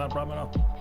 No problem at all.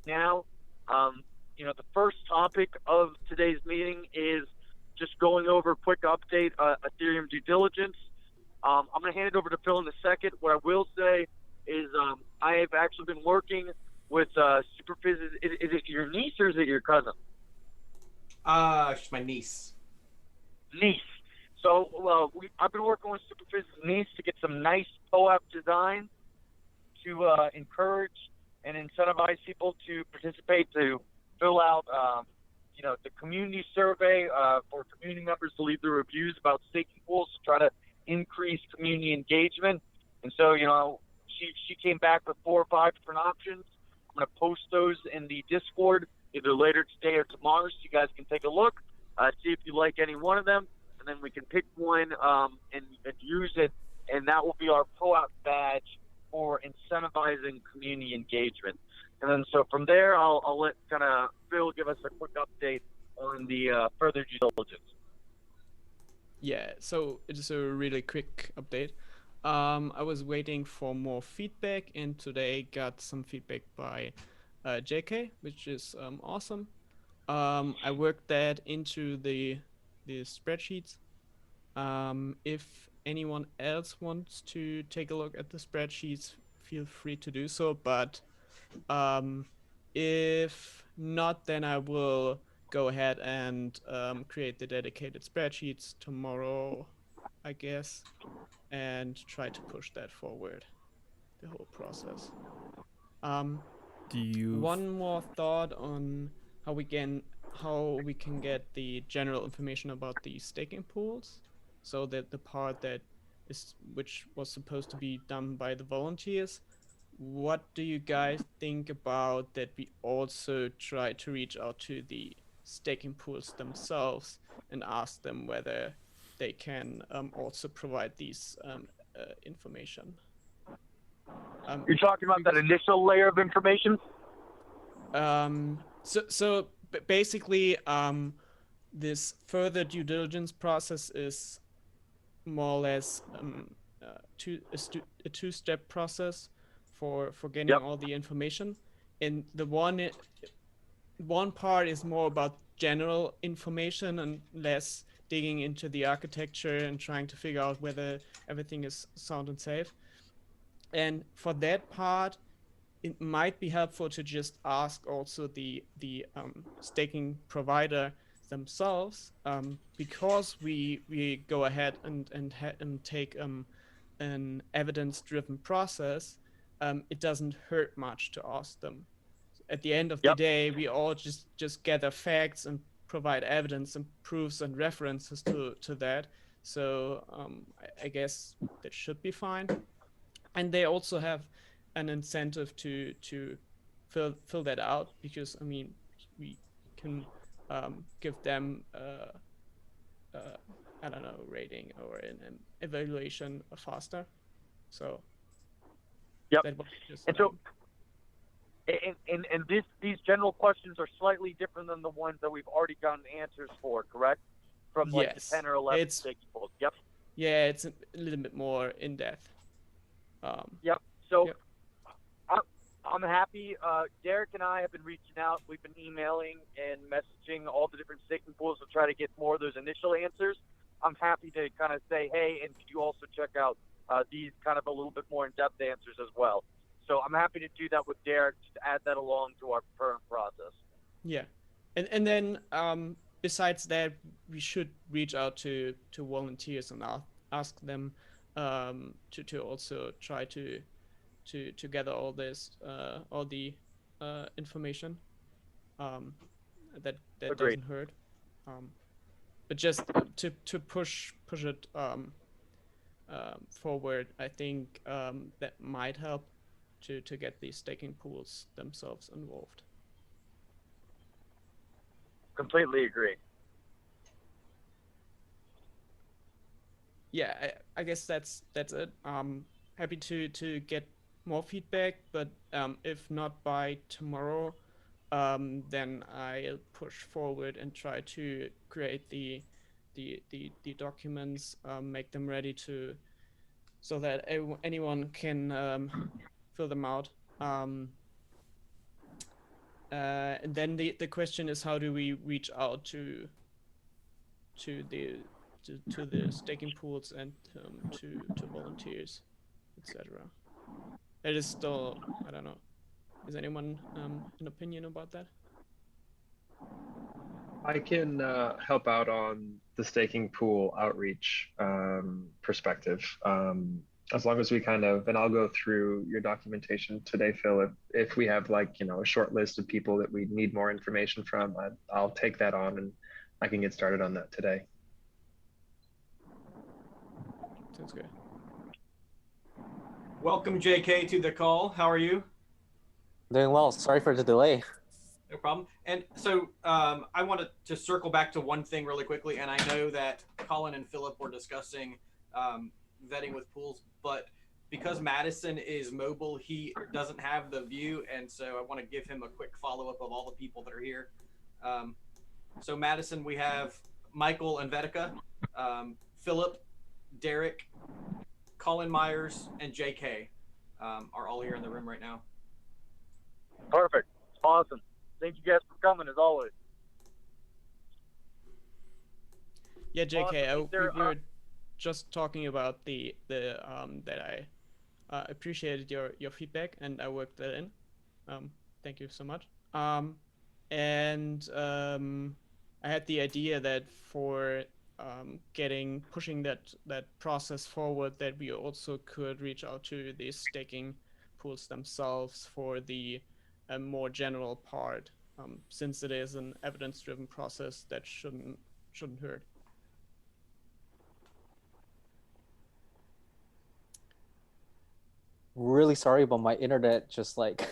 Now, the first topic of today's meeting is just going over a quick update, Ethereum due diligence. I'm going to hand it over to Phil in a second. What I will say is I have actually been working with Superfizz. Is it your niece or is it your cousin? She's my niece. Niece. So I've been working with Superfizz's niece to get some nice POAP design to encourage and incentivize people to participate, to fill out, the community survey for community members to leave their reviews about staking pools to try to increase community engagement. And so, she came back with 4 or 5 different options. I'm going to post those in the Discord either later today or tomorrow, so you guys can take a look, see if you like any one of them, and then we can pick one and use it, and that will be our POAP badge for incentivizing community engagement. And then so from there, I'll let kind of Phil give us a quick update on the further due diligence. Yeah, so it's a really quick update. I was waiting for more feedback, and today got some feedback by JK, which is awesome. I worked that into the spreadsheets. If anyone else wants to take a look at the spreadsheets, feel free to do so. But if not, then I will go ahead and create the dedicated spreadsheets tomorrow, I guess, and try to push that forward, the whole process. One more thought on how we can get the general information about the staking pools, so that the part which was supposed to be done by the volunteers. What do you guys think about that we also try to reach out to the staking pools themselves and ask them whether they can also provide these information? You're talking about that initial layer of information? So basically, this further due diligence process is more or less a two-step process for getting all the information. And the one part is more about general information and less digging into the architecture and trying to figure out whether everything is sound and safe. And for that part, it might be helpful to just ask also the staking provider themselves, because we go ahead and take an evidence-driven process. It doesn't hurt much to ask them. At the end of the day, we all just gather facts and provide evidence and proofs and references to that. So I guess that should be fine. And they also have an incentive to fill that out, because we can give them I don't know, rating or an evaluation faster. So that was just and these general questions are slightly different than the ones that we've already gotten answers for, correct? From the 10 or 11 staking pools. Yeah, it's a little bit more in depth. So I'm happy. Derek and I have been reaching out. We've been emailing and messaging all the different staking pools to try to get more of those initial answers. I'm happy to kind of say, hey, and could you also check out these kind of a little bit more in-depth answers as well. So I'm happy to do that with Derek, to add that along to our current process. Yeah. And then besides that, we should reach out to volunteers and ask them to also try to gather all this, all the information. that Agreed. doesn't hurt. But just to push it forward, I think that might help to get these staking pools themselves involved. Completely agree. Yeah, I guess that's it. Happy to get more feedback, but if not by tomorrow, then I'll push forward and try to create the documents, make them ready so that anyone can fill them out. And then the question is, how do we reach out to the staking pools and to volunteers, etc. It is still, I don't know. Is anyone an opinion about that? I can help out on the staking pool outreach perspective. As long as we kind of, and I'll go through your documentation today, Phil. If we have like, you know, a short list of people that we need more information from, I'll take that on and I can get started on that today. Sounds good. Welcome, JK, to the call. How are you? Doing well. Sorry for the delay. No problem. And so I wanted to circle back to one thing really quickly. And I know that Colin and Philip were discussing vetting with pools, but because Madison is mobile, he doesn't have the view. And so I want to give him a quick follow-up of all the people that are here. So Madison, we have Michael and Vetica, Philip, Derek, Colin Myers, and JK are all here in the room right now. Perfect. Awesome. Thank you guys for coming as always. Yeah, JK, Awesome. we were just talking about the that I appreciated your feedback and I worked that in. Thank you so much. And I had the idea that for pushing that process forward, that we also could reach out to the staking pools themselves for the more general part, since it is an evidence-driven process that shouldn't hurt. Really sorry, but my internet just like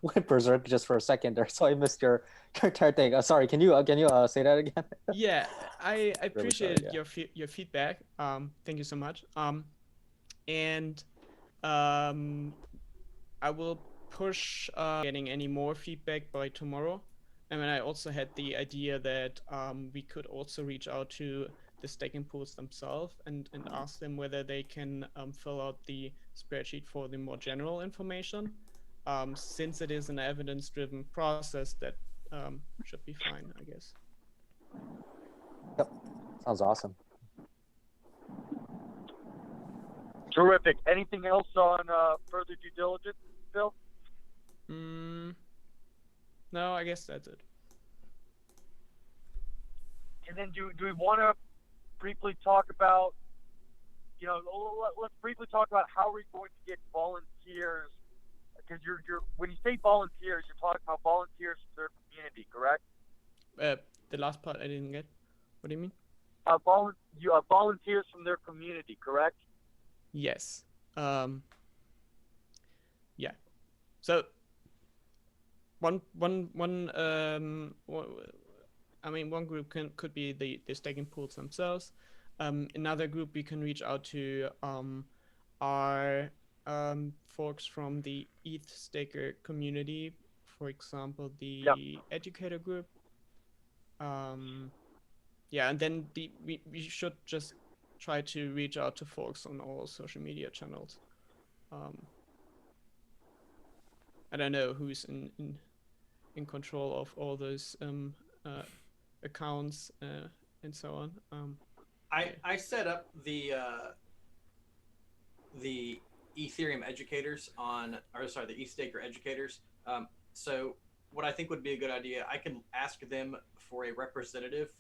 went berserk just for a second there, so I missed your entire thing. Sorry, can you say that again? Yeah, I appreciated Really sorry, your feedback. Thank you so much. And I will push getting any more feedback by tomorrow. And then I also had the idea that we could also reach out to the staking pools themselves and ask them whether they can fill out the spreadsheet for the more general information. Since it is an evidence-driven process, that should be fine, I guess. Yep, sounds awesome. Terrific. Anything else on further due diligence, Phil? No, I guess that's it. And then do we want to briefly talk about, you know, let's briefly talk about how we're going to get volunteers, because you're when you say volunteers, you're talking about volunteers for their community, correct? The last part I didn't get. What do you mean? Volunteers from their community, correct? Yes. Yeah. So one group could be the staking pools themselves. Another group we can reach out to are folks from the ETH staker community, for example, the educator group. Yeah, and then we should just try to reach out to folks on all social media channels. I don't know who's in control of all those accounts and so on. I set up the Ethereum educators the ETH staker educators. So what I think would be a good idea, I can ask them for a representative,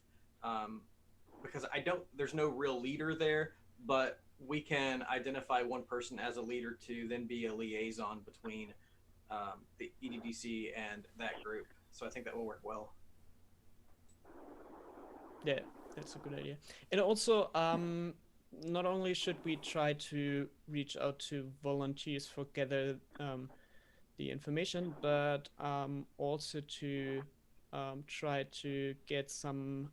because there's no real leader there, but we can identify one person as a leader to then be a liaison between the EDDC and that group. So I think that will work well. Yeah, that's a good idea. And also, not only should we try to reach out to volunteers for gather the information, but also to try to get some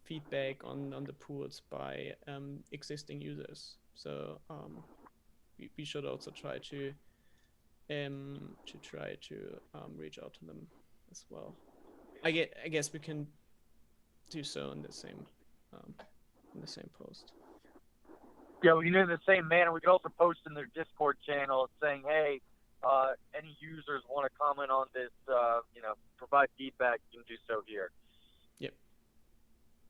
feedback on the pools by existing users. So we should also try to reach out to them as well. I guess we can do so in the same post. Yeah, we can do it in the same manner. We could also post in their Discord channel saying, hey, any users want to comment on this, provide feedback, you can do so here. Yep.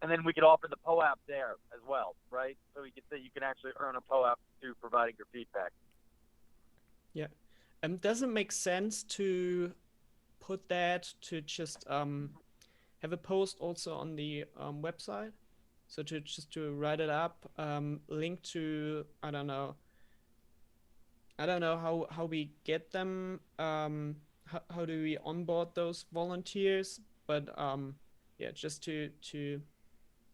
And then we could offer the POAP there as well, right? So we could say you can actually earn a POAP through providing your feedback. Yeah. Does it make sense to put that to just have a post also on the website? So to write it up, link to I don't know how we get them. How do we onboard those volunteers? But yeah, just to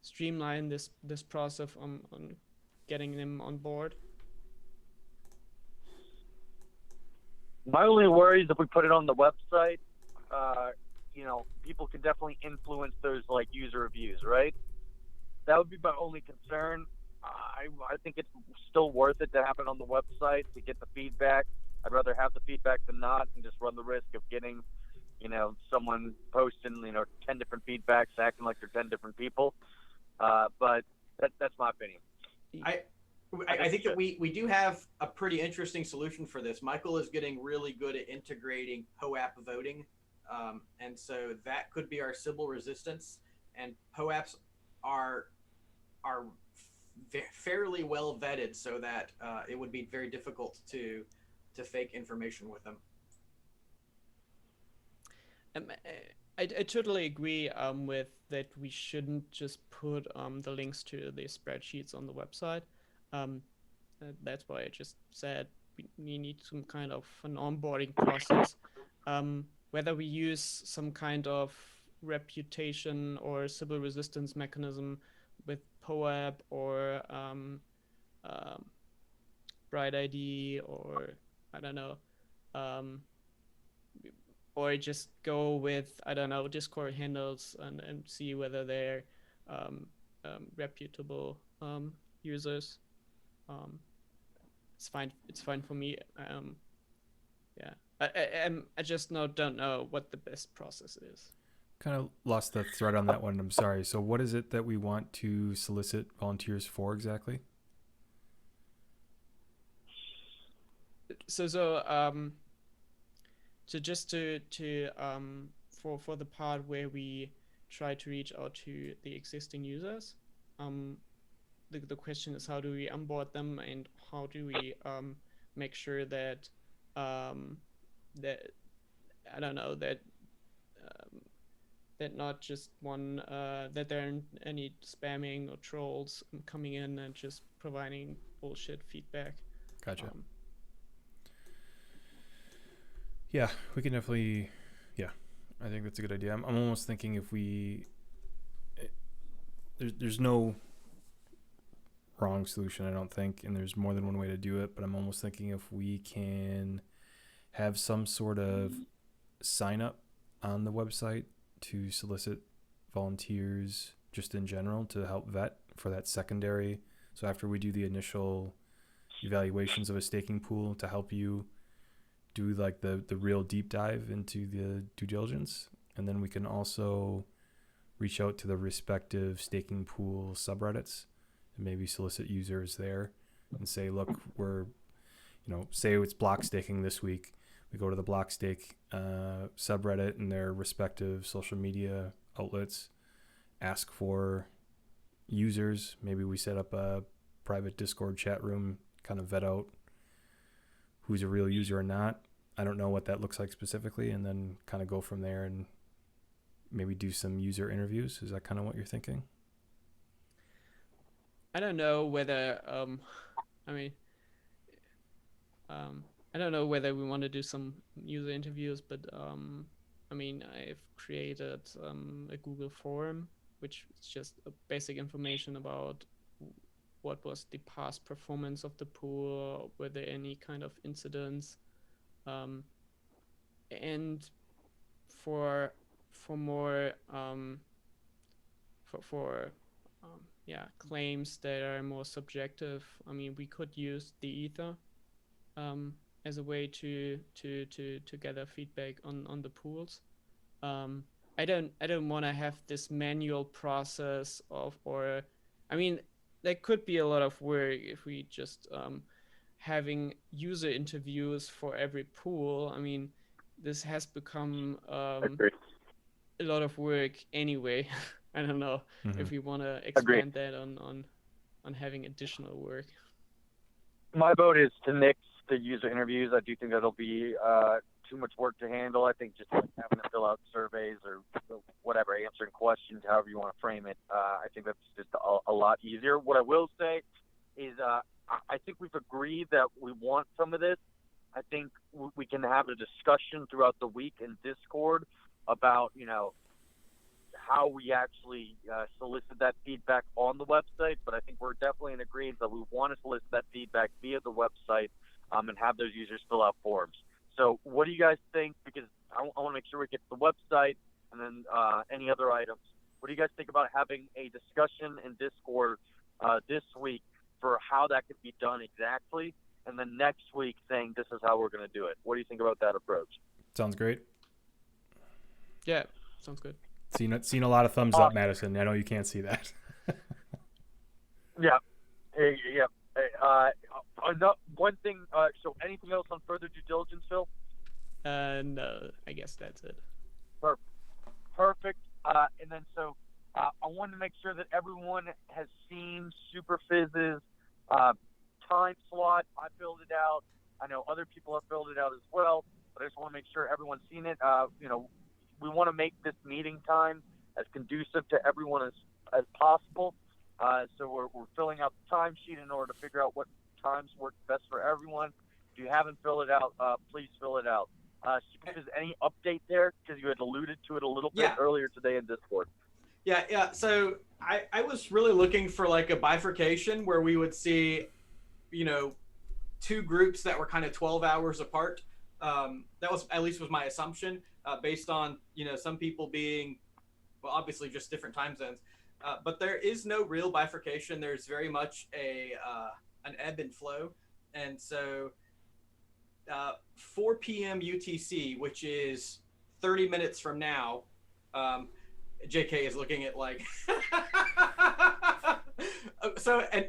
streamline this process on getting them on board. My only worry is if we put it on the website, people can definitely influence those like user reviews, right? That would be my only concern. I think it's still worth it to have it on the website to get the feedback. I'd rather have the feedback than not, and just run the risk of getting, someone posting, 10 different feedbacks, acting like they're 10 different people. But that's my opinion. I think that we do have a pretty interesting solution for this. Michael is getting really good at integrating POAP voting. And so that could be our Sybil resistance. And POAPs are fairly well vetted so that it would be very difficult to fake information with them. I totally agree with that. We shouldn't just put the links to the spreadsheets on the website. That's why I just said we need some kind of an onboarding process. Whether we use some kind of reputation or Sybil resistance mechanism with POAP or Bright ID or I don't know, or just go with Discord handles and see whether they're reputable users. It's fine for me. Yeah, I just don't know what the best process is. Kind of lost the thread on that one. I'm sorry. So what is it that we want to solicit volunteers for exactly? So just for the part where we try to reach out to the existing users, the question is how do we onboard them and how do we make sure that that not just that there aren't any spamming or trolls coming in and just providing bullshit feedback. Gotcha. Yeah, we can definitely. Yeah, I think that's a good idea. I'm almost thinking if there's no wrong solution, I don't think, and there's more than one way to do it. But I'm almost thinking if we can have some sort of sign up on the website to solicit volunteers just in general to help vet for that secondary. So after we do the initial evaluations of a staking pool to help you do like the real deep dive into the due diligence. And then we can also reach out to the respective staking pool subreddits and maybe solicit users there and say, look, we're, say it's block staking this week. We go to the block stake subreddit and their respective social media outlets, ask for users. Maybe we set up a private Discord chat room, kind of vet out who's a real user or not. I don't know what that looks like specifically, and then kind of go from there and maybe do some user interviews. Is that kind of what you're thinking? I don't know whether I don't know whether we want to do some user interviews, but I mean, I've created a Google form, which is just basic information about what was the past performance of the pool, were there any kind of incidents, and for more claims that are more subjective. I mean, we could use the ether as a way to gather feedback on the pools. I don't want to have this manual process I mean, there could be a lot of work if we just having user interviews for every pool. I mean, this has become a lot of work anyway. I don't know if we want to expand that on having additional work. My vote is to nix the user interviews. I do think that'll be too much work to handle. I think just having to fill out surveys or whatever, answering questions, however you want to frame it, I think that's just a lot easier. What I will say is I think we've agreed that we want some of this. I think we can have a discussion throughout the week in Discord about, how we actually solicit that feedback on the website. But I think we're definitely in agreement that we want to solicit that feedback via the website and have those users fill out forms. So what do you guys think? Because I want to make sure we get to the website and then any other items. What do you guys think about having a discussion in Discord this week for how that could be done exactly? And then next week saying this is how we're going to do it. What do you think about that approach? Sounds great. Yeah, sounds good. Seen a lot of thumbs up, Madison. I know you can't see that. Yeah. One thing. So, anything else on further due diligence, Phil? No, I guess that's it. Perfect. And then I wanted to make sure that everyone has seen Superfizz's time slot. I filled it out. I know other people have filled it out as well, but I just want to make sure everyone's seen it. We want to make this meeting time as conducive to everyone as possible. So we're filling out the timesheet in order to figure out what times work best for everyone. If you haven't filled it out, please fill it out. Is any update there? Because you had alluded to it a little bit earlier today in Discord. Yeah. So I was really looking for like a bifurcation where we would see, two groups that were kind of 12 hours apart. That was at least was my assumption, based on some people being, well, obviously just different time zones, but there is no real bifurcation. There's very much an ebb and flow, and so 4 p.m. UTC, which is 30 minutes from now. JK is looking at like so, and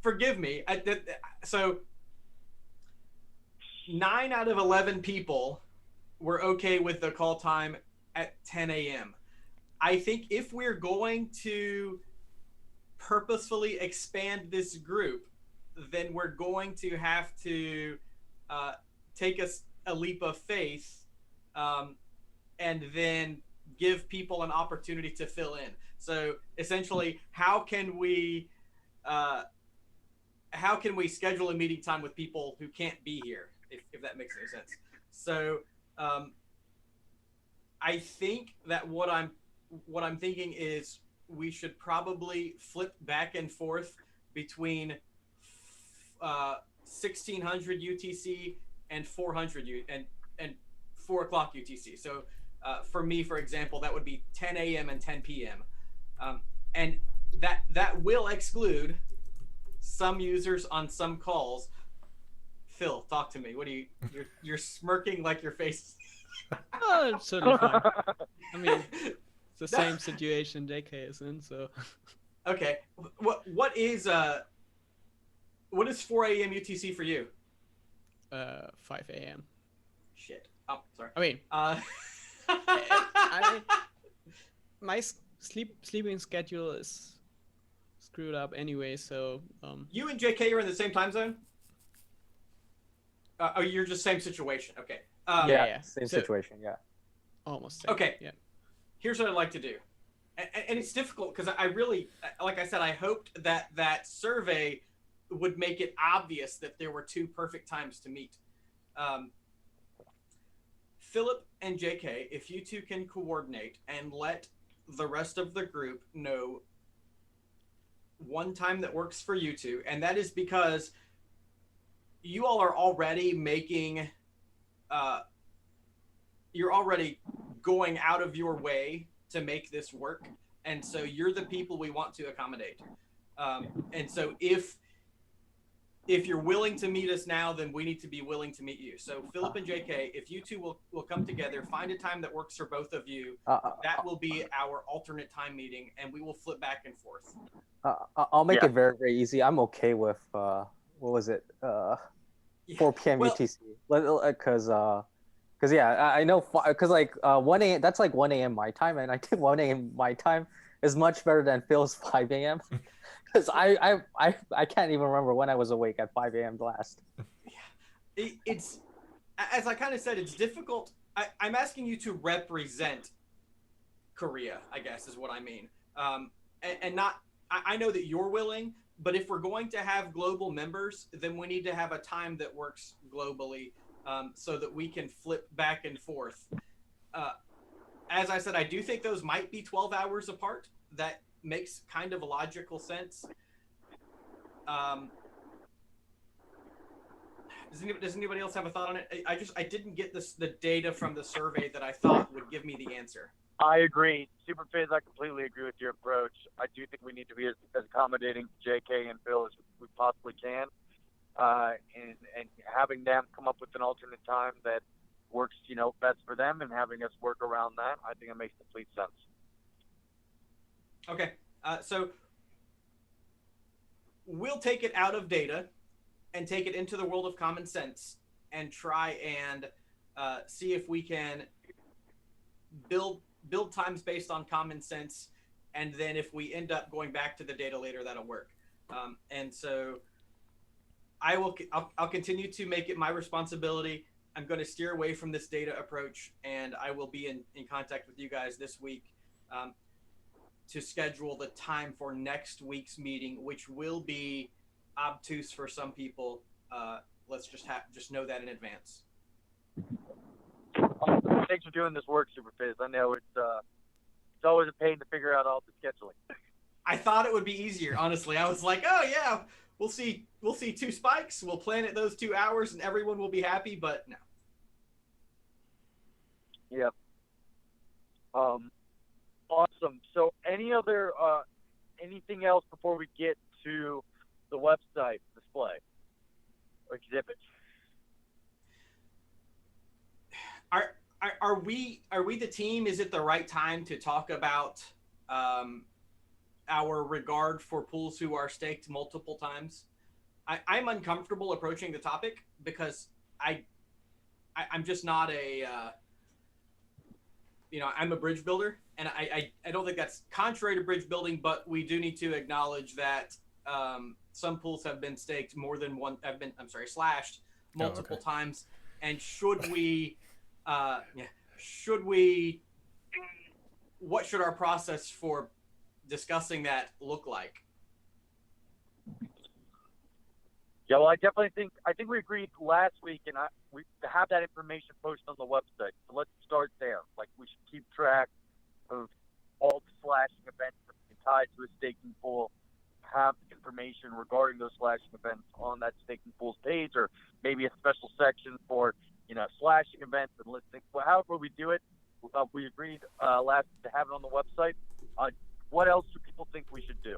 forgive me. So 9 out of 11 people were okay with the call time at 10 a.m. I think if we're going to purposefully expand this group, then we're going to have to take a leap of faith, and then give people an opportunity to fill in. So essentially, how can we schedule a meeting time with people who can't be here, if that makes any sense? So I think that what I'm thinking is we should probably flip back and forth between 1600 UTC and 400 and 4 o'clock UTC. So for me, for example, that would be 10 a.m. and 10 p.m. And that will exclude some users on some calls. Phil, talk to me. What do you're smirking like your face? Oh, it's totally fine. I mean, it's the same situation JK is in, so. Okay. What is 4 a.m. UTC for you? 5 a.m. Shit. Oh, sorry. I mean, my sleeping schedule is screwed up anyway, so. You and JK are in the same time zone? Oh, you're just same situation. Okay. Same situation. Yeah. Almost same. Okay. Yeah. Here's what I'd like to do, and it's difficult because I really, like I said, I hoped that survey would make it obvious that there were 2 perfect times to meet. Philip and JK, if you two can coordinate and let the rest of the group know one time that works for you two, and that is because you all are already making, you're already going out of your way to make this work, and so you're the people we want to accommodate. And so if you're willing to meet us now, then we need to be willing to meet you. So Philip and JK, if you two will come together, find a time that works for both of you, that will be our alternate time meeting, and we will flip back and forth. I'll make it very, very easy. I'm okay with, what was it? 4 p.m. UTC. Because yeah, I know, because like 1 a.m. that's like 1 a.m. my time, and I think 1 a.m. my time is much better than Phil's 5 a.m. Because I can't even remember when I was awake at 5 a.m. last. Yeah, it's as I kind of said, it's difficult. I'm asking you to represent Korea, I guess is what I mean, and not. I know that you're willing, but if we're going to have global members, then we need to have a time that works globally. So that we can flip back and forth. As I said, I do think those might be 12 hours apart. That makes kind of a logical sense. Does anybody else have a thought on it? I didn't get the data from the survey that I thought would give me the answer. I agree. Superfizz, I completely agree with your approach. I do think we need to be as accommodating to JK and Phil as we possibly can. And having them come up with an alternate time that works, best for them, and having us work around that, I think it makes complete sense. Okay, so we'll take it out of data and take it into the world of common sense and try and see if we can build times based on common sense, and then if we end up going back to the data later, that'll work. And so I'll continue to make it my responsibility. I'm going to steer away from this data approach, and I will be in contact with you guys this week to schedule the time for next week's meeting, which will be obtuse for some people. Let's just know that in advance. Thanks for doing this work, Superfizz. I know it's always a pain to figure out all the scheduling. I thought it would be easier, honestly. I was like, oh yeah, we'll see 2 spikes. We'll plan it those 2 hours, and everyone will be happy. But no. Yep. Awesome. So, anything else before we get to the website display or exhibit? Are we the team? Is it the right time to talk about our regard for pools who are staked multiple times? I'm uncomfortable approaching the topic because I'm just not I'm a bridge builder, and I don't think that's contrary to bridge building, but we do need to acknowledge that some pools have been staked more than one, slashed multiple times. And what should our process for discussing that look like? Yeah, well, I think we agreed last week, and we have that information posted on the website. So let's start there. Like, we should keep track of all the slashing events that are tied to a staking pool, have information regarding those slashing events on that staking pool's page, or maybe a special section for, slashing events and listing. Well, however we do it, we agreed last to have it on the website. What else do people think we should do?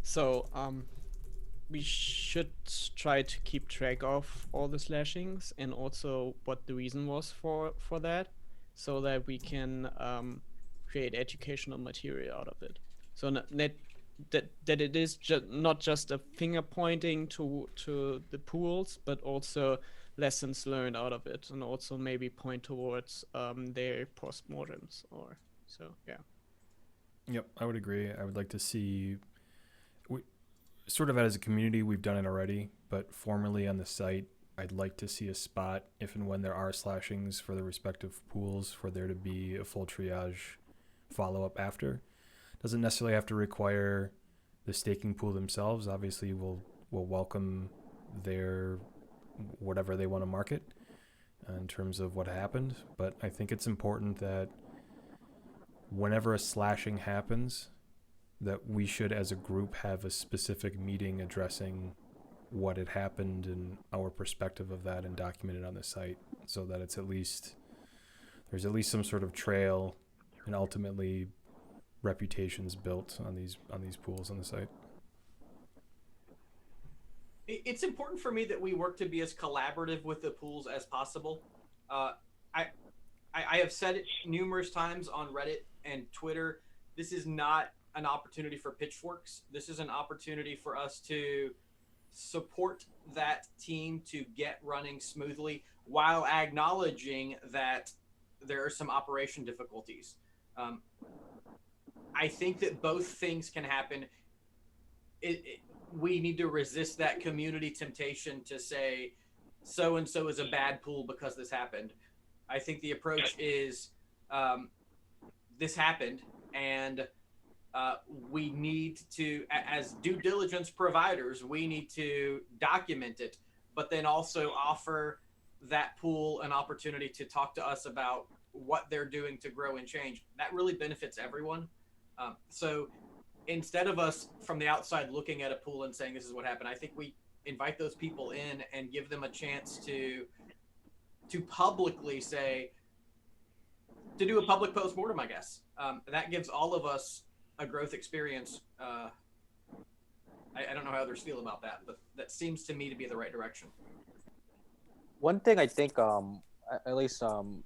So we should try to keep track of all the slashings and also what the reason was for that, so that we can create educational material out of it. So that it is not just a finger pointing to the pools, but also lessons learned out of it, and also maybe point towards their postmortems or so. Yeah. Yep, I would agree. I would like to see, sort of as a community, we've done it already, but formally on the site, I'd like to see a spot, if and when there are slashings for the respective pools, for there to be a full triage follow-up after. Doesn't necessarily have to require The staking pool themselves obviously will welcome their whatever they want to market in terms of what happened, but I think it's important that whenever a slashing happens, that we should as a group have a specific meeting addressing what had happened and our perspective of that and document it on the site, so that it's there's at least some sort of trail and ultimately reputations built on these pools on the site. It's important for me that we work to be as collaborative with the pools as possible. I have said it numerous times on Reddit and Twitter. This is not an opportunity for pitchforks. This is an opportunity for us to support that team to get running smoothly while acknowledging that there are some operation difficulties. I think that both things can happen. We need to resist that community temptation to say so-and-so is a bad pool because this happened. I think the approach is this happened, and we need to, as due diligence providers, we need to document it, but then also offer that pool an opportunity to talk to us about what they're doing to grow and change. That really benefits everyone. So instead of us from the outside looking at a pool and saying this is what happened, I think we invite those people in and give them a chance to publicly say, to do a public postmortem, I guess. That gives all of us a growth experience. I don't know how others feel about that, but that seems to me to be the right direction. One thing I think, at least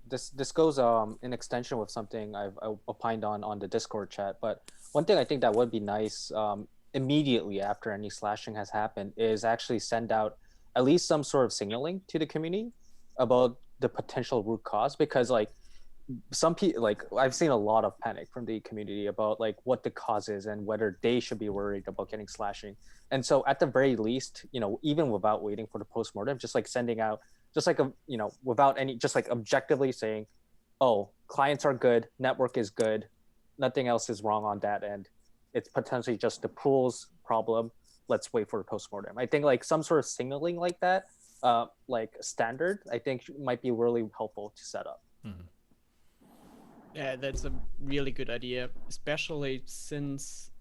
this goes in extension with something I opined on the Discord chat, but one thing I think that would be nice immediately after any slashing has happened is actually send out at least some sort of signaling to the community about the potential root cause, because like some people, like I've seen a lot of panic from the community about like what the cause is and whether they should be worried about getting slashing. And so at the very least, even without waiting for the postmortem, just like sending out, just like without any, just like objectively saying, oh, clients are good, network is good, nothing else is wrong on that end. It's potentially just the pool's problem. Let's wait for the postmortem. I think like some sort of signaling like that, like standard, I think might be really helpful to set up. Mm-hmm. Yeah, that's a really good idea, especially since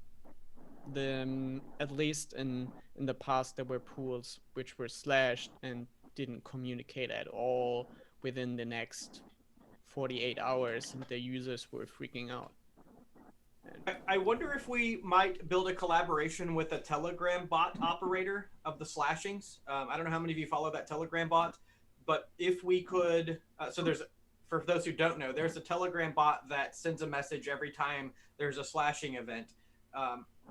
at least in the past there were pools which were slashed and didn't communicate at all within the next 48 hours, and the users were freaking out. I wonder if we might build a collaboration with a Telegram bot operator of the slashings. I don't know how many of you follow that Telegram bot, but if we could, for those who don't know, there's a Telegram bot that sends a message every time there's a slashing event.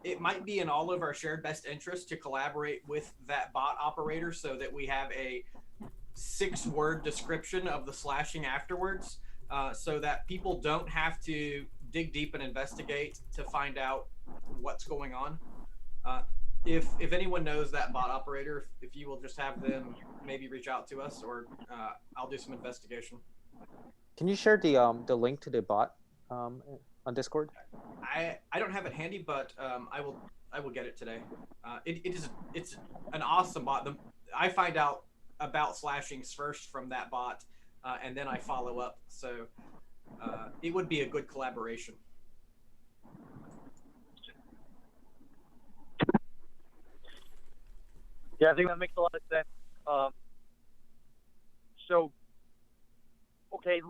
It might be in all of our shared best interest to collaborate with that bot operator so that we have a 6-word description of the slashing afterwards, so that people don't have to dig deep and investigate to find out what's going on. If anyone knows that bot operator, if you will just have them maybe reach out to us, or I'll do some investigation. Can you share the link to the bot on Discord? I don't have it handy, but I will get it today. It's an awesome bot. I find out about slashings first from that bot, and then I follow up. So it would be a good collaboration. Yeah, I think that makes a lot of sense. So, okay,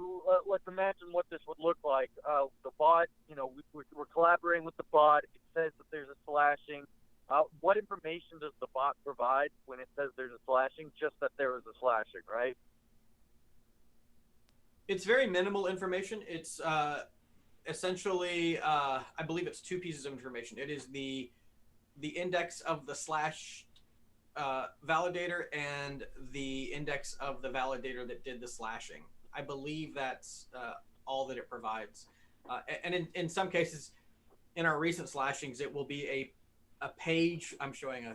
let's imagine what this would look like. The bot, we're collaborating with the bot. It says that there's a slashing. What information does the bot provide when it says there's a slashing? Just that there was a slashing, right? It's very minimal information. It's essentially, I believe it's 2 pieces of information. It is the index of the slash validator and the index of the validator that did the slashing. I believe that's all that it provides. And in some cases, in our recent slashings, it will be a page. I'm showing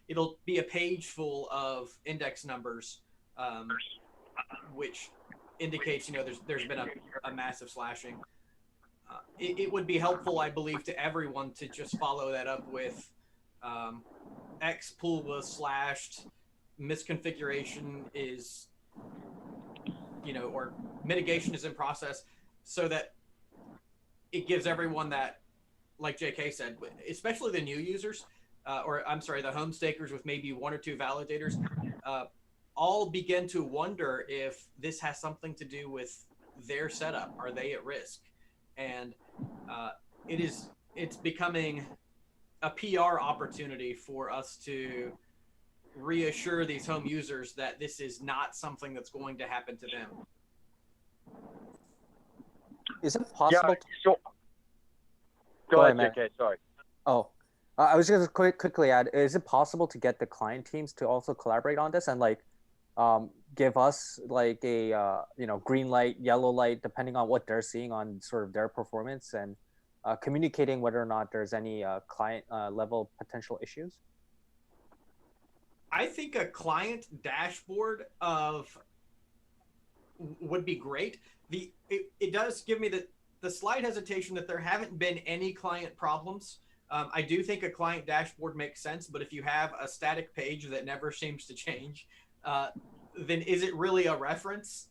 it'll be a page full of index numbers, which indicates there's been a massive slashing. It would be helpful, I believe, to everyone to just follow that up with X pool was slashed, misconfiguration is, or mitigation is in process, so that it gives everyone that, like JK said, especially the new users, the home stakers with maybe one or two validators, all begin to wonder if this has something to do with their setup. Are they at risk? And it's becoming a PR opportunity for us to reassure these home users that this is not something that's going to happen to them. Is it possible? Go ahead, JK. Sorry. Oh, I was going to quickly add: is it possible to get the client teams to also collaborate on this and give us a green light, yellow light, depending on what they're seeing on sort of their performance, and communicating whether or not there's any client level potential issues? I think a client dashboard would be great. It does give me the slight hesitation that there haven't been any client problems. I do think a client dashboard makes sense, but if you have a static page that never seems to change, then is it really a reference?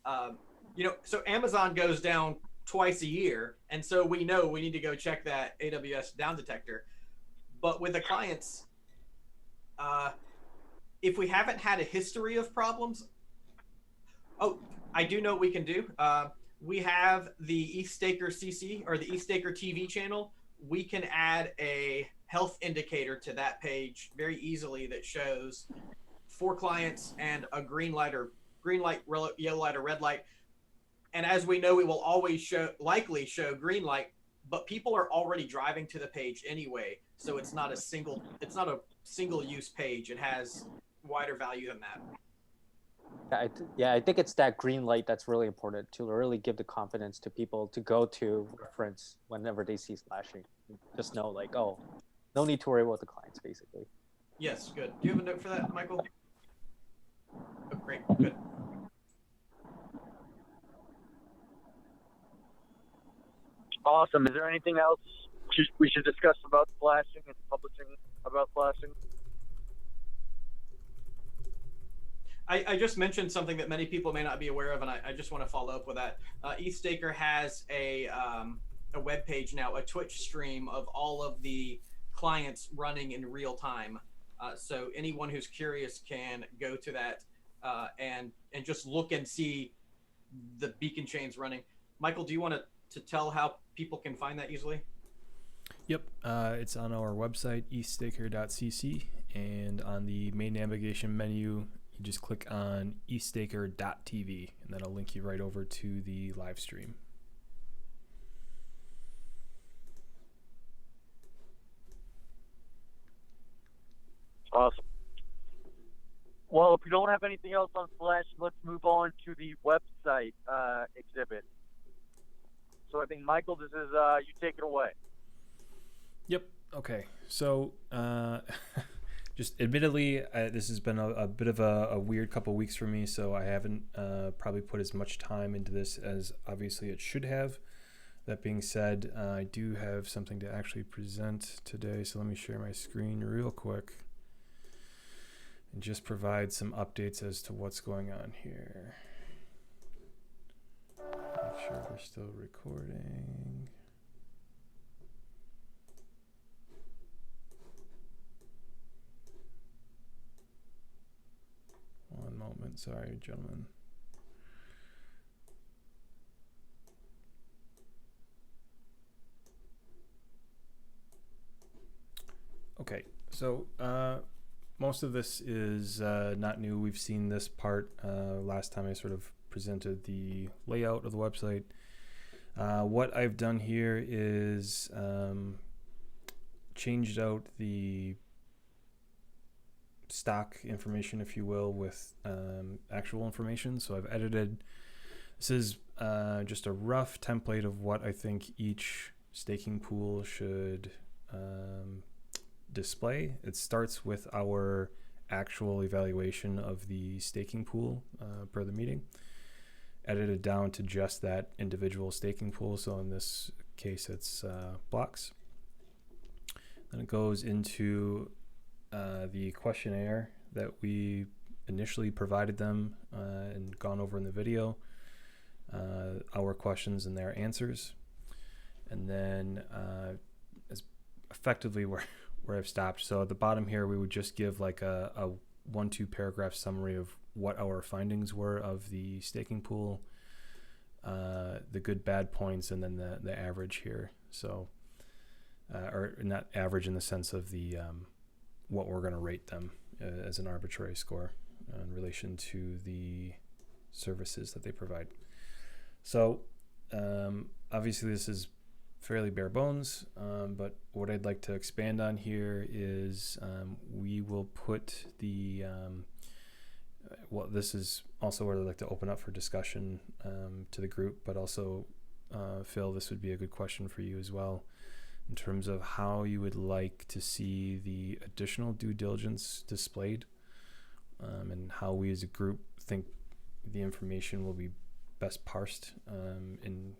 So Amazon goes down twice a year, and so we know we need to go check that AWS down detector. But with the clients, if we haven't had a history of problems, I do know what we can do. We have the eStaker CC or the eStaker TV channel. We can add a health indicator to that page very easily that shows 4 clients and a green light, yellow light, or red light. And as we know, it will always likely show green light, but people are already driving to the page anyway. So it's not a single use page. It has wider value than that. I think it's that green light that's really important to really give the confidence to people to go to reference whenever they see slashing. Just know, no need to worry about the clients, basically. Yes, good. Do you have a note for that, Michael? Oh, great, good. Awesome. Is there anything else we should discuss about slashing and publishing about slashing? I just mentioned something that many people may not be aware of, and I just want to follow up with that. eStaker has a web page now, a Twitch stream of all of the clients running in real time. So anyone who's curious can go to that and just look and see the beacon chains running. Michael, do you want to tell how people can find that easily? Yep, it's on our website, eStaker.cc, and on the main navigation menu, you just click on eStaker.tv, and that'll link you right over to the live stream. Awesome. Well, if you don't have anything else on Slash, let's move on to the website exhibit. So I think, Michael, this is you take it away. Yep. Okay. So, just admittedly, this has been a bit of a weird couple weeks for me, so I haven't probably put as much time into this as obviously it should have. That being said, I do have something to actually present today, so let me share my screen real quick and just provide some updates as to what's going on here. Make sure we're still recording. One moment, sorry, gentlemen. Okay, so most of this is not new. We've seen this part last time I sort of presented the layout of the website. What I've done here is changed out the stock information, if you will, with actual information. So I've edited, this is just a rough template of what I think each staking pool should display. It starts with our actual evaluation of the staking pool per the meeting, edited down to just that individual staking pool. So in this case, it's blocks. and it goes into the questionnaire that we initially provided them and gone over in the video, our questions and their answers. And then as effectively where I've stopped. So at the bottom here, we would just give like a 1-2 paragraph summary of what our findings were of the staking pool, the good bad points, and then the average here. So or not average in the sense of the what we're going to rate them as an arbitrary score in relation to the services that they provide. So obviously this is fairly bare bones, but what I'd like to expand on here is we will put the well, this is also where I'd like to open up for discussion to the group, but also Phil, this would be a good question for you as well, in terms of how you would like to see the additional due diligence displayed, and how we as a group think the information will be best parsed and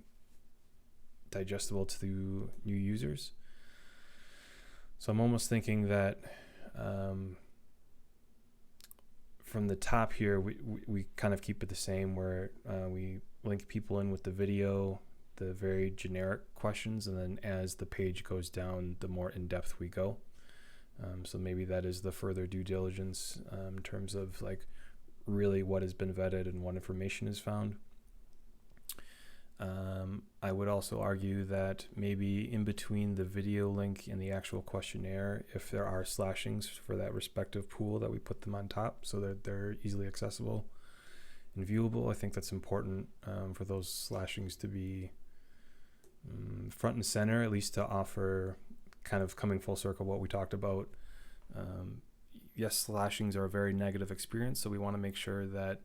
digestible to new users. So I'm almost thinking that from the top here, we kind of keep it the same, where we link people in with the video, the very generic questions, and then as the page goes down, the more in-depth we go. So maybe that is the further due diligence in terms of like really what has been vetted and what information is found. I would also argue that maybe in between the video link and the actual questionnaire, if there are slashings for that respective pool, that we put them on top so that they're easily accessible and viewable. I think that's important for those slashings to be front and center, at least to offer, kind of coming full circle what we talked about. Yes, slashings are a very negative experience, so we want to make sure that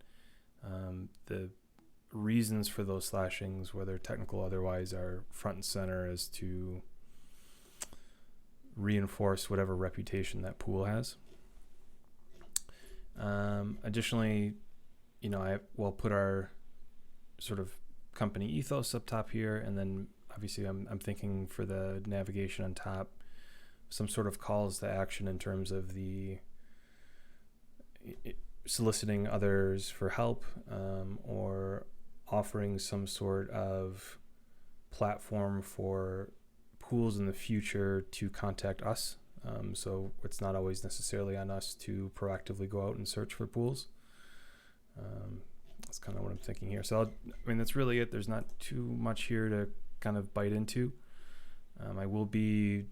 the reasons for those slashings, whether technical or otherwise, are front and center as to reinforce whatever reputation that pool has. Additionally, we'll put our sort of company ethos up top here, and then obviously I'm thinking for the navigation on top, some sort of calls to action in terms of the soliciting others for help, or offering some sort of platform for pools in the future to contact us. So it's not always necessarily on us to proactively go out and search for pools. That's kind of what I'm thinking here. So that's really it. There's not too much here to kind of bite into. I will be,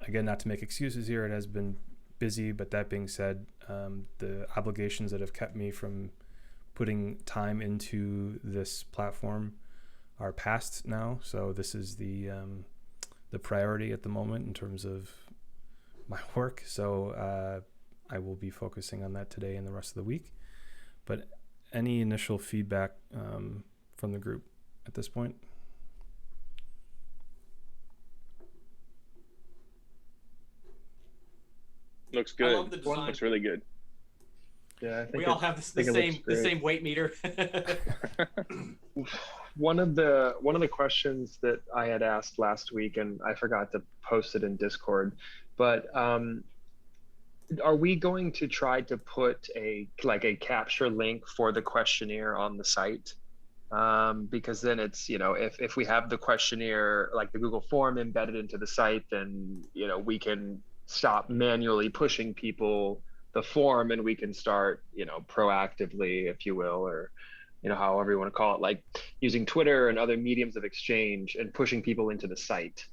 again, not to make excuses here, it has been busy, but that being said, the obligations that have kept me from putting time into this platform are past now. So this is the priority at the moment in terms of my work. So I will be focusing on that today and the rest of the week. But any initial feedback from the group at this point? Looks good. I love the design. Looks really good. Yeah, I think We all have the same weight meter. One of the questions that I had asked last week, and I forgot to post it in Discord, but are we going to try to put a capture link for the questionnaire on the site? Because then it's, if we have the questionnaire, like the Google form embedded into the site, then we can stop manually pushing people the form, and we can start proactively, if you will, or however you want to call it, like using Twitter and other mediums of exchange and pushing people into the site,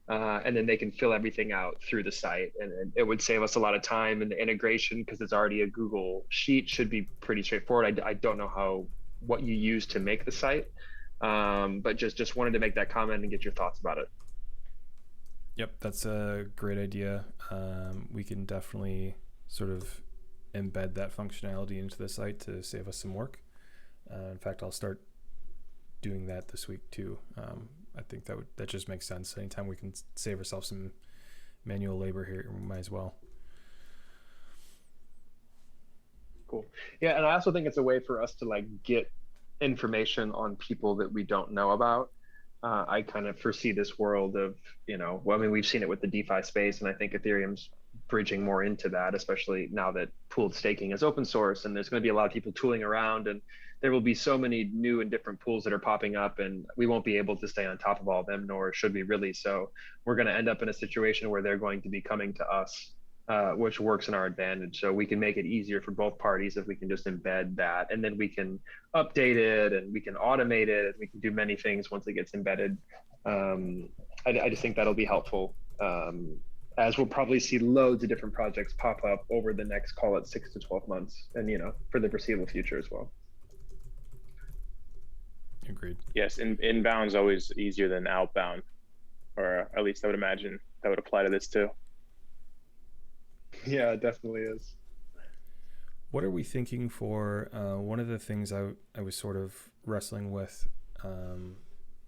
and then they can fill everything out through the site, and it would save us a lot of time, and the integration, because it's already a Google sheet, should be pretty straightforward. I don't know what you use to make the site, but just wanted to make that comment and get your thoughts about it. Yep, that's a great idea. We can definitely sort of embed that functionality into the site to save us some work. In fact, I'll start doing that this week too. I think that just makes sense. Anytime we can save ourselves some manual labor here, we might as well. Cool. Yeah, and I also think it's a way for us to get information on people that we don't know about. I kind of foresee this world of, well, I mean, we've seen it with the DeFi space, and I think Ethereum's bridging more into that, especially now that pooled staking is open source, and there's going to be a lot of people tooling around, and there will be so many new and different pools that are popping up, and we won't be able to stay on top of all of them, nor should we really. So we're going to end up in a situation where they're going to be coming to us, which works in our advantage. So we can make it easier for both parties if we can just embed that, and then we can update it and we can automate it and we can do many things once it gets embedded. I just think that'll be helpful, as we'll probably see loads of different projects pop up over the next, call it 6 to 12 months, and for the foreseeable future as well. Agreed. Yes, inbound's always easier than outbound, or at least I would imagine that would apply to this too. Yeah, it definitely is. What are we thinking for one of the things I was sort of wrestling with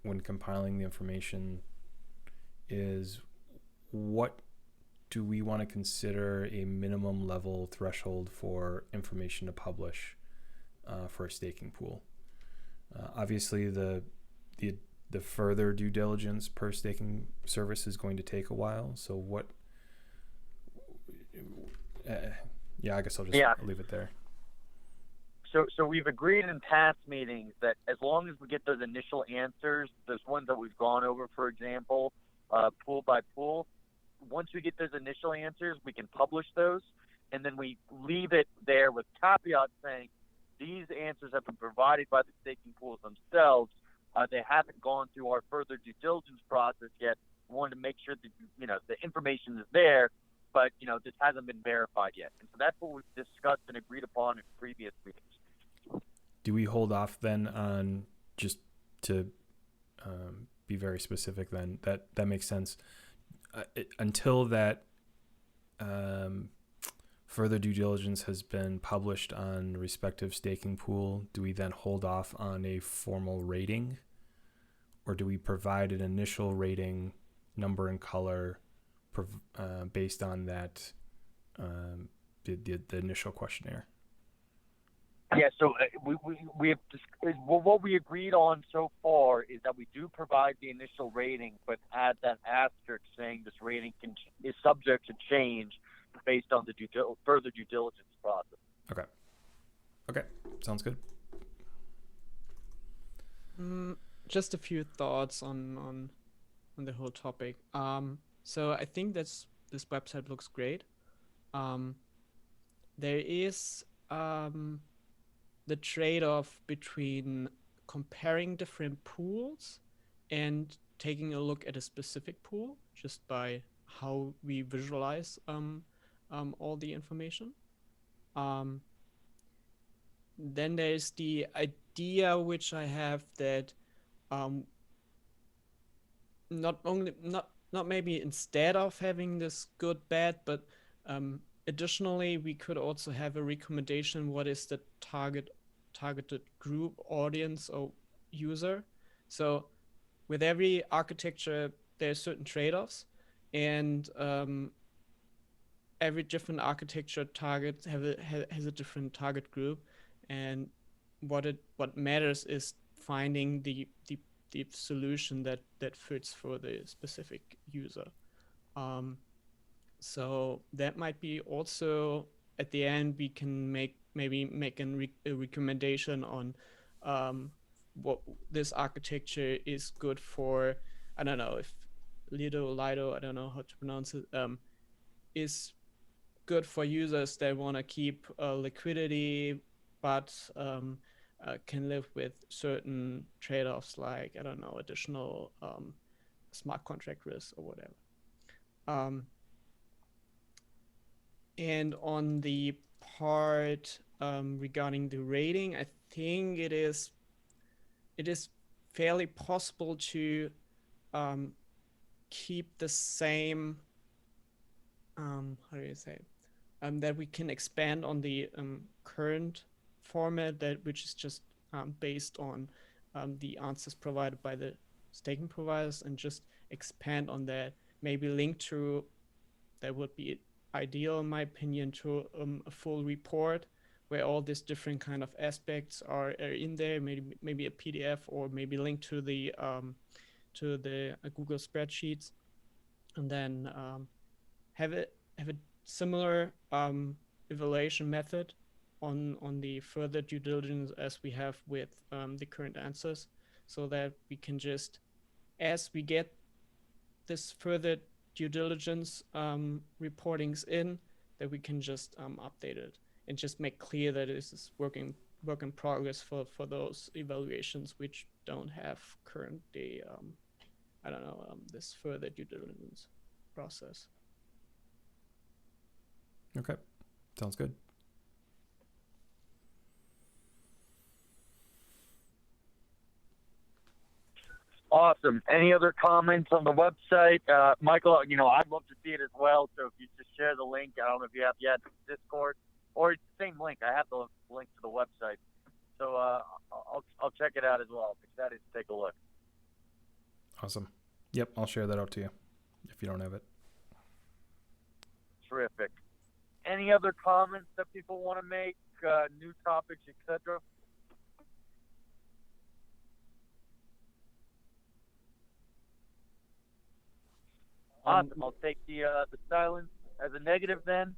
when compiling the information is, what do we want to consider a minimum level threshold for information to publish for a staking pool? Obviously, the further due diligence per staking service is going to take a while. So what? Yeah, I guess I'll just leave it there. So we've agreed in past meetings that as long as we get those initial answers, those ones that we've gone over, for example, pool by pool, once we get those initial answers, we can publish those, and then we leave it there with caveats saying these answers have been provided by the staking pools themselves. They haven't gone through our further due diligence process yet. We wanted to make sure that the information is there, but this hasn't been verified yet. And so that's what we've discussed and agreed upon in previous meetings. Do we hold off then on, just to be very specific then, that makes sense, until that further due diligence has been published on respective staking pool? Do we then hold off on a formal rating, or do we provide an initial rating, number and color, based on that the initial questionnaire? Yeah, so we have what we agreed on so far is that we do provide the initial rating, but add that asterisk saying this rating is subject to change based on the further due diligence process. Okay, sounds good. Just a few thoughts on the whole topic. So I think this website looks great. There is the trade-off between comparing different pools and taking a look at a specific pool just by how we visualize all the information. Then there's the idea which I have that not maybe instead of having this good bad, but additionally we could also have a recommendation what is the targeted group, audience, or user. So with every architecture there's certain trade-offs, and every different architecture target has a different target group, and what matters is finding the solution that fits for the specific user. So that might be also at the end we can make a recommendation on what this architecture is good for. I don't know if Lido, I don't know how to pronounce it, is good for users that want to keep liquidity, but can live with certain trade-offs, like, I don't know, additional smart contract risk or whatever. And on the part regarding the rating, I think it is fairly possible to keep the same, how do you say, that we can expand on the current format, which is just based on the answers provided by the staking providers, and just expand on that, maybe link to, that would be ideal in my opinion, to a full report where all these different kind of aspects are in there, maybe a PDF, or maybe link to the to the Google spreadsheets, and then have a similar evaluation method on the further due diligence as we have with the current answers, so that we can just, as we get this further due diligence reportings in, that we can just update it and just make clear that this is work in progress for those evaluations which don't have currently this further due diligence process. Okay, sounds good. Awesome. Any other comments on the website? Michael, I'd love to see it as well. So if you just share the link, I don't know if you have yet, Discord, or it's the same link. I have the link to the website. So I'll check it out as well. I'm excited to take a look. Awesome. Yep, I'll share that out to you if you don't have it. Terrific. Any other comments that people want to make, new topics, etc.? Awesome. I'll take the silence as a negative then.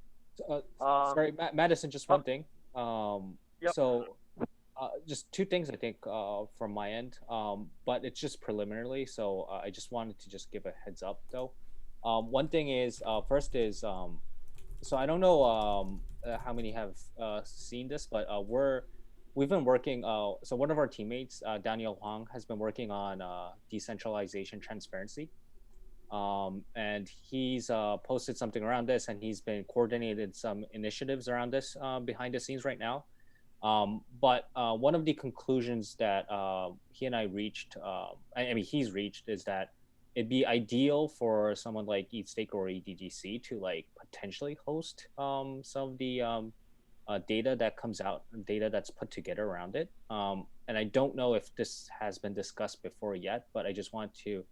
Sorry, Madison, just one thing. Yep. So just two things, I think, from my end, but it's just preliminarily. So I just wanted to just give a heads up, though. One thing is, first is, so I don't know how many have seen this, but we've been working. So one of our teammates, Daniel Huang, has been working on decentralization transparency. And he's posted something around this, and he's been coordinated some initiatives around this behind the scenes right now. But one of the conclusions that he and I reached, he's reached, is that it'd be ideal for someone like EatStake or EDDC to like potentially host some of the data that comes out, data that's put together around it. And I don't know if this has been discussed before yet, but I just want to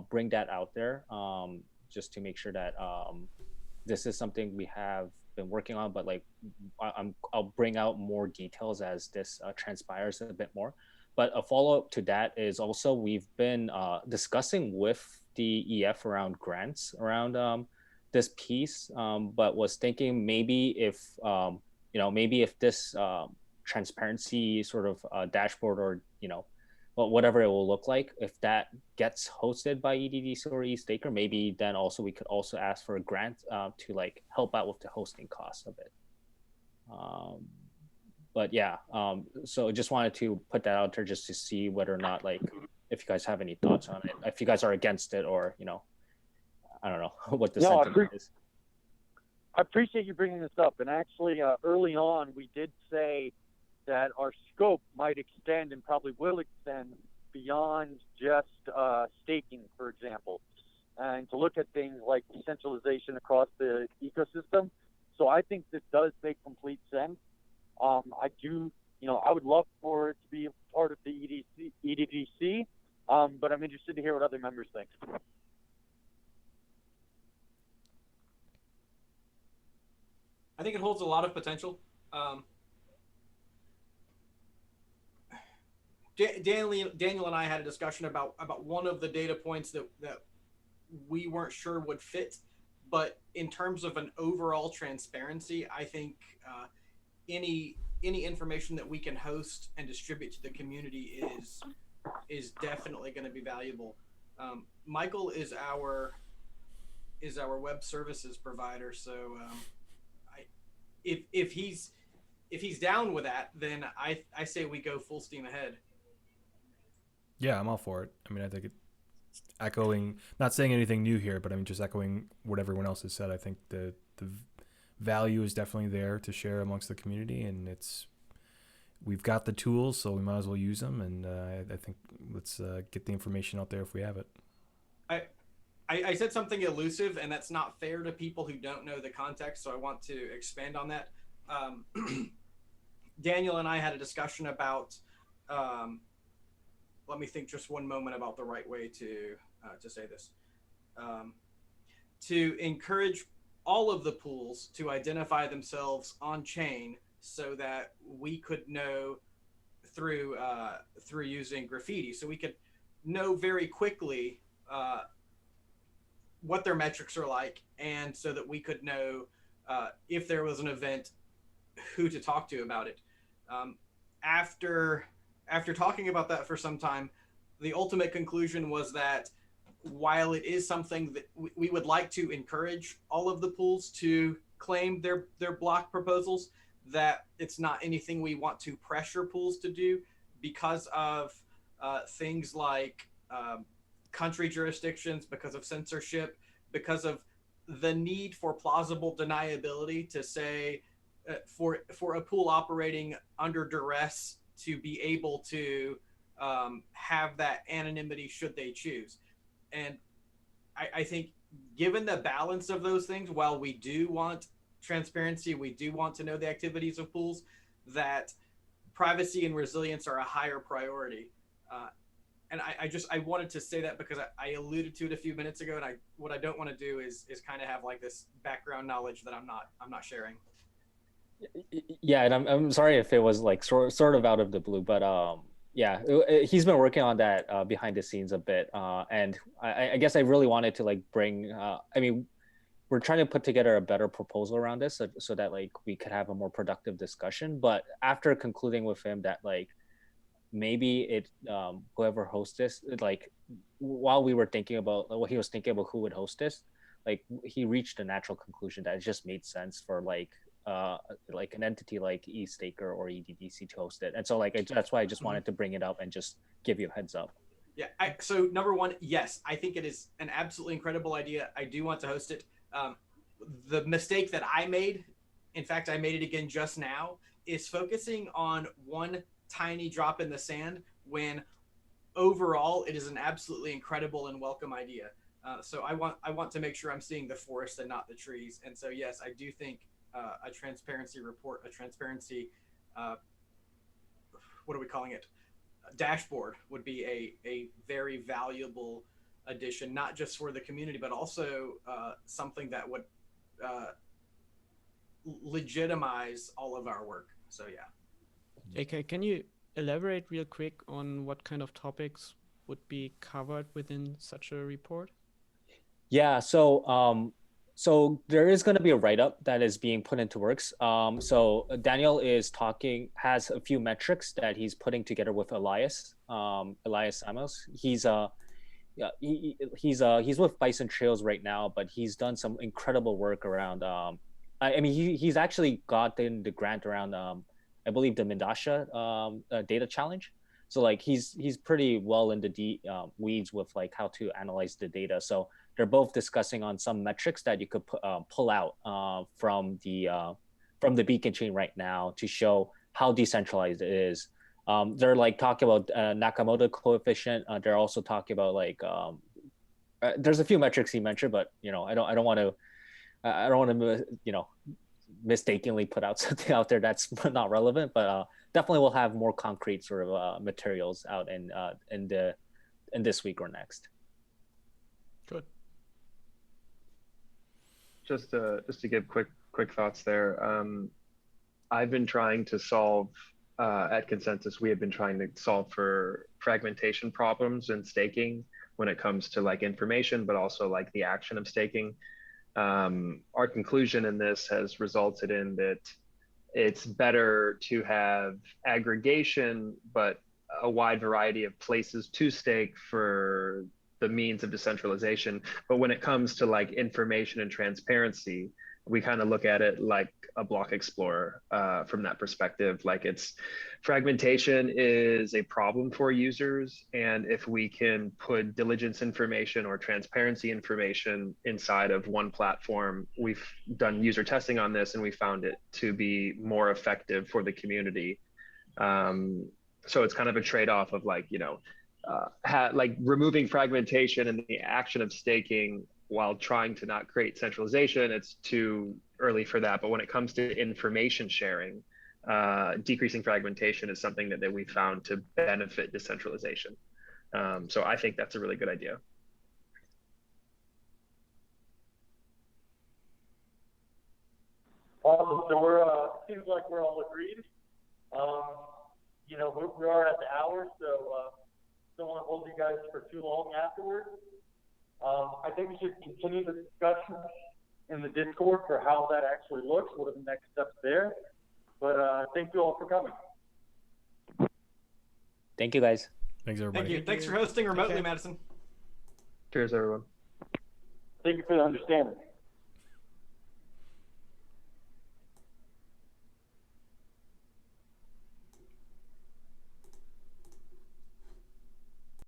bring that out there, just to make sure that this is something we have been working on, but like I'll bring out more details as this transpires a bit more. But a follow-up to that is also we've been discussing with the EF around grants around this piece, but was thinking maybe if maybe if this transparency sort of dashboard, or whatever it will look like, if that gets hosted by EDDC or eStaker, maybe then also we could also ask for a grant to like help out with the hosting costs of it. But yeah, so just wanted to put that out there just to see whether or not, like, if you guys have any thoughts on it, if you guys are against it, or I don't know what the sentiment is. I appreciate you bringing this up. And actually, early on, we did say that our scope might extend, and probably will extend, beyond just staking, for example, and to look at things like decentralization across the ecosystem. So I think this does make complete sense. I would love for it to be a part of the EDDC, but I'm interested to hear what other members think. I think it holds a lot of potential. Daniel and I had a discussion about one of the data points that we weren't sure would fit, but in terms of an overall transparency, I think any information that we can host and distribute to the community is definitely going to be valuable. Michael is our web services provider, so if he's down with that, then I say we go full steam ahead. Yeah, I'm all for it. I mean, I think it's echoing, not saying anything new here, but I mean, just echoing what everyone else has said. I think the value is definitely there to share amongst the community, and we've got the tools, so we might as well use them. And I think let's get the information out there if we have it. I said something elusive, and that's not fair to people who don't know the context, so I want to expand on that. Daniel and I had a discussion about, let me think just one moment about the right way to say this. To encourage all of the pools to identify themselves on chain, so that we could know through using graffiti. So know very quickly what their metrics are like, and so that we could know if there was an event, who to talk to about it. After talking about that for some time, the ultimate conclusion was that while it is something that we would like to encourage all of the pools to claim their block proposals, that it's not anything we want to pressure pools to do because of things like country jurisdictions, because of censorship, because of the need for plausible deniability to say for a pool operating under duress to be able to have that anonymity should they choose. And I think given the balance of those things, while we do want transparency, we do want to know the activities of pools, that privacy and resilience are a higher priority. And I wanted to say that because I alluded to it a few minutes ago, and what I don't want to do is kind of have like this background knowledge that I'm not sharing. Yeah, and I'm sorry if it was like sort of out of the blue, but yeah, he's been working on that behind the scenes a bit, and I guess I really wanted to like bring. I mean, we're trying to put together a better proposal around this so that like we could have a more productive discussion. But after concluding with him that like maybe it whoever hosts this, like while we were thinking about what he was thinking about who would host this, like he reached a natural conclusion that it just made sense for like an entity like eStaker or EDDC to host it. And so like that's why I just wanted to bring it up and just give you a heads up. Yeah, so number one, yes, I think it is an absolutely incredible idea. I do want to host it. The mistake that I made, in fact, I made it again just now, is focusing on one tiny drop in the sand when overall it is an absolutely incredible and welcome idea. So I want to make sure I'm seeing the forest and not the trees. And so yes, I do think a transparency report, a transparency, what are we calling it? A dashboard would be a very valuable addition, not just for the community, but also something that would legitimize all of our work. So yeah. JK, can you elaborate real quick on what kind of topics would be covered within such a report? Yeah, so so there is going to be a write-up that is being put into works. So Daniel has a few metrics that he's putting together with Elias Samos. He's with Bison Trails right now, but he's done some incredible work around. I mean, he's actually gotten the grant around. I believe the Mindasha data challenge. So like he's pretty well in the weeds with like how to analyze the data. So they're both discussing on some metrics that you could pull out from the beacon chain right now to show how decentralized it is. They're like talking about Nakamoto coefficient. They're also talking about like there's a few metrics he mentioned, but you know I don't want to you know mistakenly put out something out there that's not relevant. But definitely we'll have more concrete sort of materials out in this week or next. Good. Just to give quick thoughts there. I've been trying to solve at Consensus. We have been trying to solve for fragmentation problems in staking when it comes to like information, but also like the action of staking. Our conclusion in this has resulted in that it's better to have aggregation, but a wide variety of places to stake for the means of decentralization. But when it comes to like information and transparency, we kind of look at it like a block explorer from that perspective. Like fragmentation is a problem for users. And if we can put diligence information or transparency information inside of one platform, we've done user testing on this and we found it to be more effective for the community. So it's kind of a trade-off of like, you know, like removing fragmentation and the action of staking while trying to not create centralization. It's too early for that. But when it comes to information sharing, decreasing fragmentation is something that we found to benefit decentralization. So I think that's a really good idea. So we're seems like we're all agreed. You know, we are at the hour, so don't want to hold you guys for too long afterwards. I think we should continue the discussion in the Discord for how that actually looks. What are the next steps there? But thank you all for coming. Thank you, guys. Thanks, everybody. Thank you. Thanks for hosting remotely, Okay. Madison. Cheers, everyone. Thank you for the understanding.